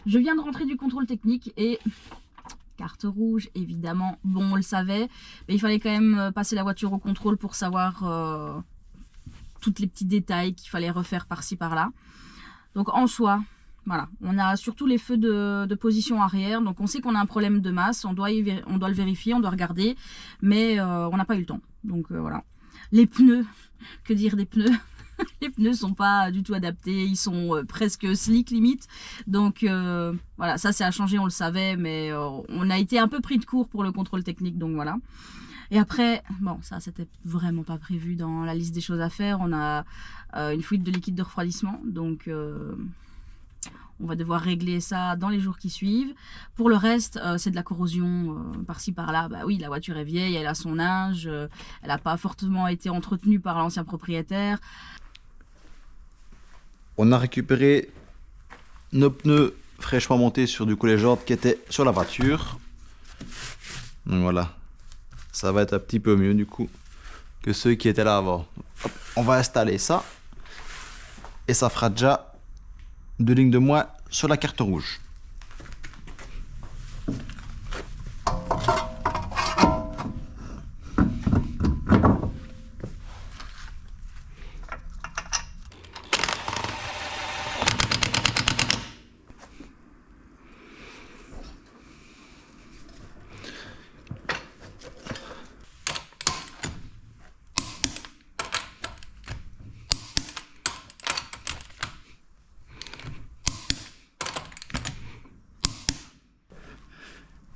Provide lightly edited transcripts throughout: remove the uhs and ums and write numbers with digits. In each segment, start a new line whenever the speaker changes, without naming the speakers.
Je viens de rentrer du contrôle technique et carte rouge, évidemment. Bon, on le savait, mais il fallait quand même passer la voiture au contrôle pour savoir tous les petits détails qu'il fallait refaire par-ci par-là. Donc en soi, voilà, on a surtout les feux de position arrière, donc on sait qu'on a un problème de masse, on doit le vérifier, on doit regarder, mais on n'a pas eu le temps. Donc voilà. Les pneus, que dire des pneus? Les pneus sont pas du tout adaptés, ils sont presque slick limite. Donc voilà, ça c'est à changer, on le savait, mais on a été un peu pris de court pour le contrôle technique, donc voilà. Et après, bon, ça c'était vraiment pas prévu dans la liste des choses à faire. On a une fuite de liquide de refroidissement, donc on va devoir régler ça dans les jours qui suivent. Pour le reste, c'est de la corrosion par-ci par-là. Bah oui, la voiture est vieille, elle a son âge, elle n'a pas fortement été entretenue par l'ancien propriétaire.
On a récupéré nos pneus fraîchement montés sur du coup les jantes qui étaient sur la voiture. Donc voilà, ça va être un petit peu mieux du coup que ceux qui étaient là avant. Hop, on va installer ça et ça fera déjà 2 lignes de moins sur la carte rouge.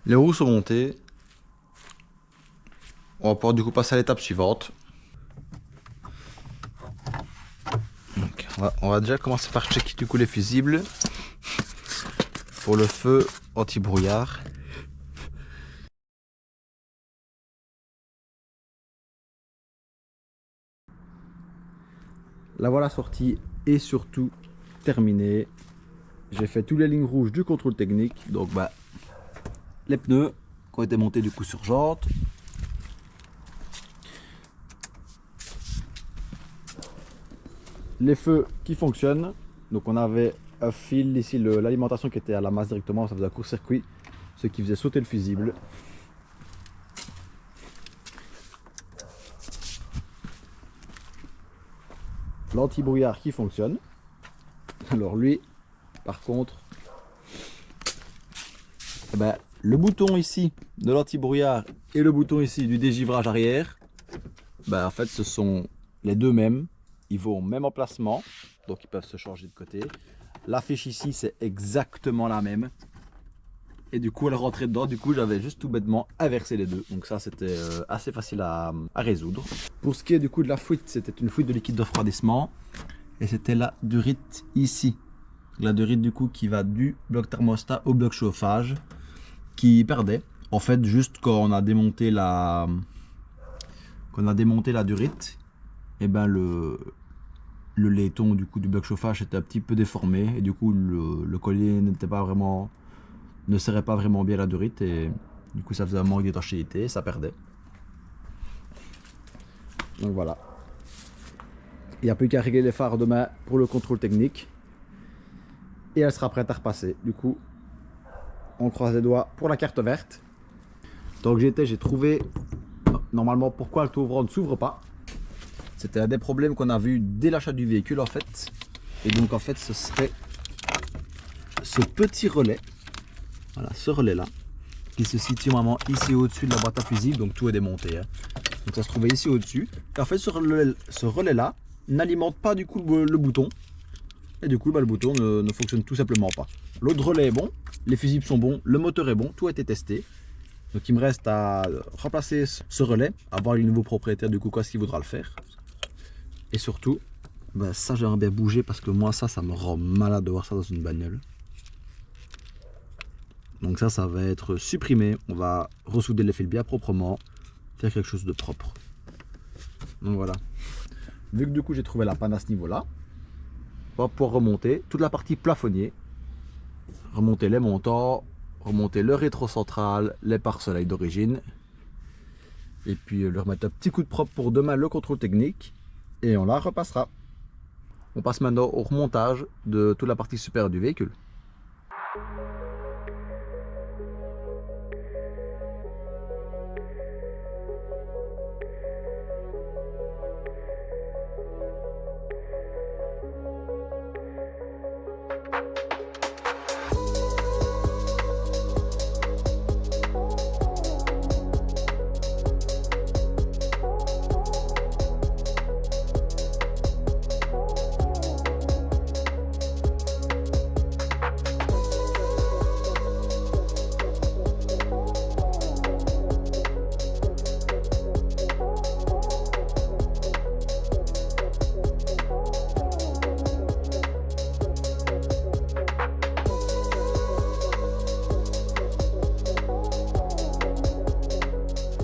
Les roues sont montées. On va pouvoir du coup passer à l'étape suivante. Donc, on va déjà commencer par checker du coup les fusibles pour le feu anti-brouillard. La voilà sortie et surtout terminée. J'ai fait toutes les lignes rouges du contrôle technique. Donc les pneus qui ont été montés du coup sur jantes. Les feux qui fonctionnent. Donc on avait un fil ici, l'alimentation qui était à la masse directement, ça faisait un court-circuit, ce qui faisait sauter le fusible. L'anti-brouillard qui fonctionne. Alors lui, par contre, le bouton ici de l'anti-brouillard et le bouton ici du dégivrage arrière, en fait ce sont les deux mêmes, ils vont au même emplacement, donc ils peuvent se changer de côté. L'affiche ici c'est exactement la même, et du coup elle rentrait dedans, du coup j'avais juste tout bêtement inversé les deux, donc ça c'était assez facile à résoudre. Pour ce qui est du coup de la fuite, c'était une fuite de liquide de refroidissement, et c'était la durite ici, la durite du coup qui va du bloc thermostat au bloc chauffage, qui perdait. En fait, juste quand on a démonté la durite, et le laiton du coup du bloc chauffage était un petit peu déformé, et du coup le collier ne serrait pas vraiment bien la durite, et du coup ça faisait un manque d'étanchéité, ça perdait. Donc voilà. Il n'y a plus qu'à régler les phares demain pour le contrôle technique, et elle sera prête à repasser. Du coup, on croise les doigts pour la carte verte. Donc j'ai trouvé normalement pourquoi le tout ouvrant ne s'ouvre pas. C'était un des problèmes qu'on a vu dès l'achat du véhicule en fait. Et donc en fait ce serait ce petit relais, voilà, ce relais là, qui se situe vraiment ici au-dessus de la boîte à fusibles, donc tout est démonté. Hein. Donc ça se trouvait ici au-dessus. Et en fait ce relais là n'alimente pas du coup le bouton. Et du coup le bouton ne fonctionne tout simplement pas. L'autre relais est bon, les fusibles sont bons, le moteur est bon, tout a été testé. Donc il me reste à remplacer ce relais, à voir le nouveau propriétaire du coup quoi ce qu'il voudra le faire. Et surtout, ça j'aimerais bien bouger parce que moi ça me rend malade de voir ça dans une bagnole. Donc ça va être supprimé, on va ressouder les fils bien proprement, faire quelque chose de propre. Donc voilà. Vu que du coup j'ai trouvé la panne à ce niveau là, on va pouvoir remonter toute la partie plafonnier remonter les montants, remonter le rétro central, les pare-soleil d'origine. Et puis leur mettre un petit coup de propre pour demain le contrôle technique. Et on la repassera. On passe maintenant au remontage de toute la partie supérieure du véhicule.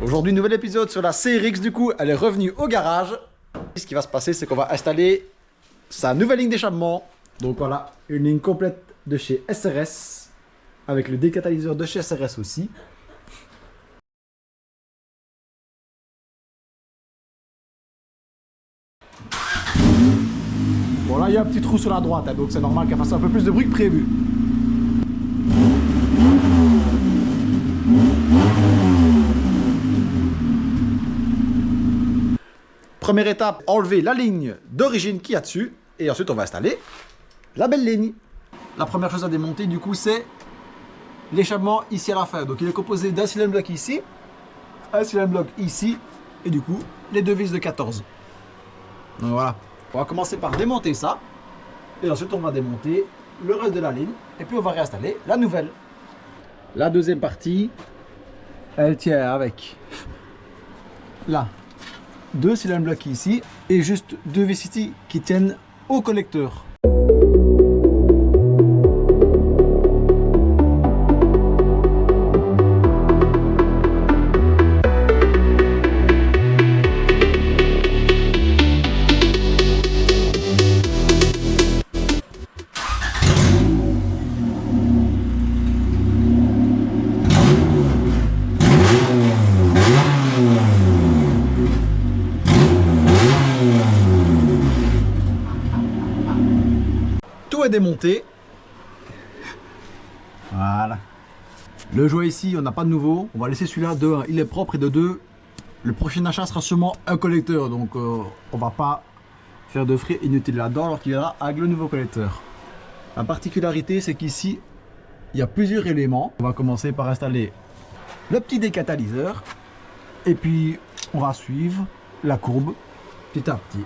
Aujourd'hui, nouvel épisode sur la CRX, du coup, elle est revenue au garage. Ce qui va se passer, c'est qu'on va installer sa nouvelle ligne d'échappement. Donc voilà, une ligne complète de chez SRS, avec le décatalyseur de chez SRS aussi. Bon là, il y a un petit trou sur la droite, hein, donc c'est normal qu'elle fasse un peu plus de bruit que prévu. Première étape, enlever la ligne d'origine qu'il y a dessus. Et ensuite, on va installer la belle ligne. La première chose à démonter, du coup, c'est l'échappement ici à la fin. Donc, il est composé d'un cylindre bloc ici, un cylindre bloc ici, et du coup, les deux vis de 14. Donc voilà. On va commencer par démonter ça. Et ensuite, on va démonter le reste de la ligne. Et puis, on va réinstaller la nouvelle. La deuxième partie, elle tient avec là. Deux cylindres bloqués ici et juste deux vis ici qui tiennent au connecteur. Tout est démonté. Voilà. Le jouet ici, on n'a pas de nouveau. On va laisser celui-là de 1, il est propre, et de 2, le prochain achat sera sûrement un collecteur. Donc on va pas faire de frais inutiles là-dedans alors qu'il viendra avec le nouveau collecteur. La particularité, c'est qu'ici, il y a plusieurs éléments. On va commencer par installer le petit décatalyseur. Et puis, on va suivre la courbe petit à petit.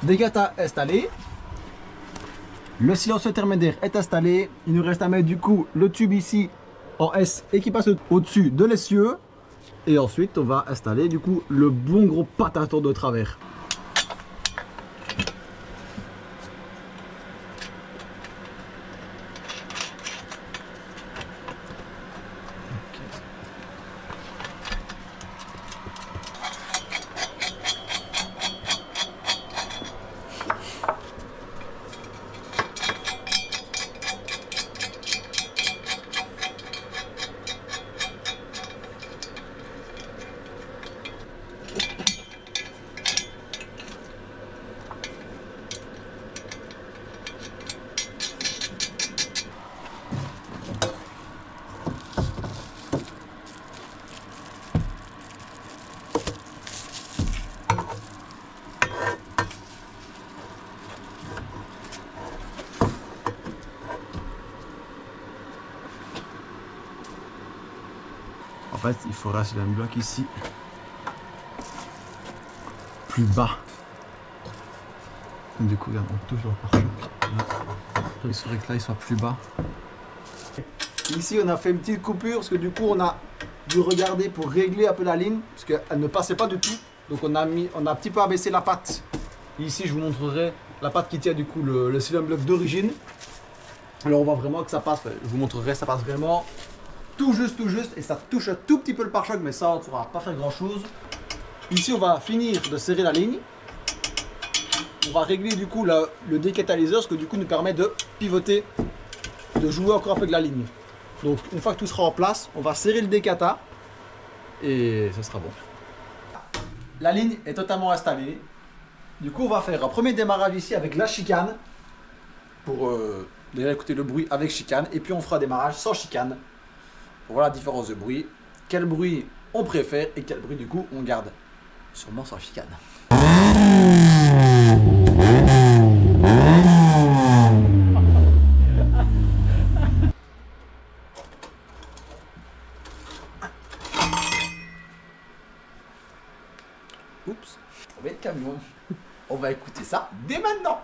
Dégata installé, le silencieux intermédiaire est installé, il nous reste à mettre du coup le tube ici en S et qui passe au-dessus de l'essieu, et ensuite on va installer du coup le bon gros pataton de travers. fait, il faudra sur un bloc ici. Plus bas. Du coup, regarde, on touche le pare-choc. Il faudrait que là, il soit plus bas. Ici, on a fait une petite coupure parce que du coup, on a dû regarder pour régler un peu la ligne parce qu'elle ne passait pas du tout. Donc, on a un petit peu abaissé la patte. Ici, je vous montrerai la patte qui tient du coup le cylindre bloc d'origine. Alors, on voit vraiment que ça passe. Je vous montrerai, ça passe vraiment tout juste et ça touche un tout petit peu le pare-choc, mais ça, on ne pourra pas faire grand chose. Ici, on va finir de serrer la ligne. On va régler du coup le décatalyseur, ce que du coup nous permet de pivoter, de jouer encore un peu de la ligne. Donc une fois que tout sera en place, on va serrer le décata et ce sera bon. La ligne est totalement installée. Du coup on va faire un premier démarrage ici avec la chicane pour déjà écouter le bruit avec chicane, et puis on fera un démarrage sans chicane pour voir la différence de bruit, quel bruit on préfère et quel bruit du coup on garde, sûrement sans chicane. Oups, on va être camion. On va écouter ça dès maintenant.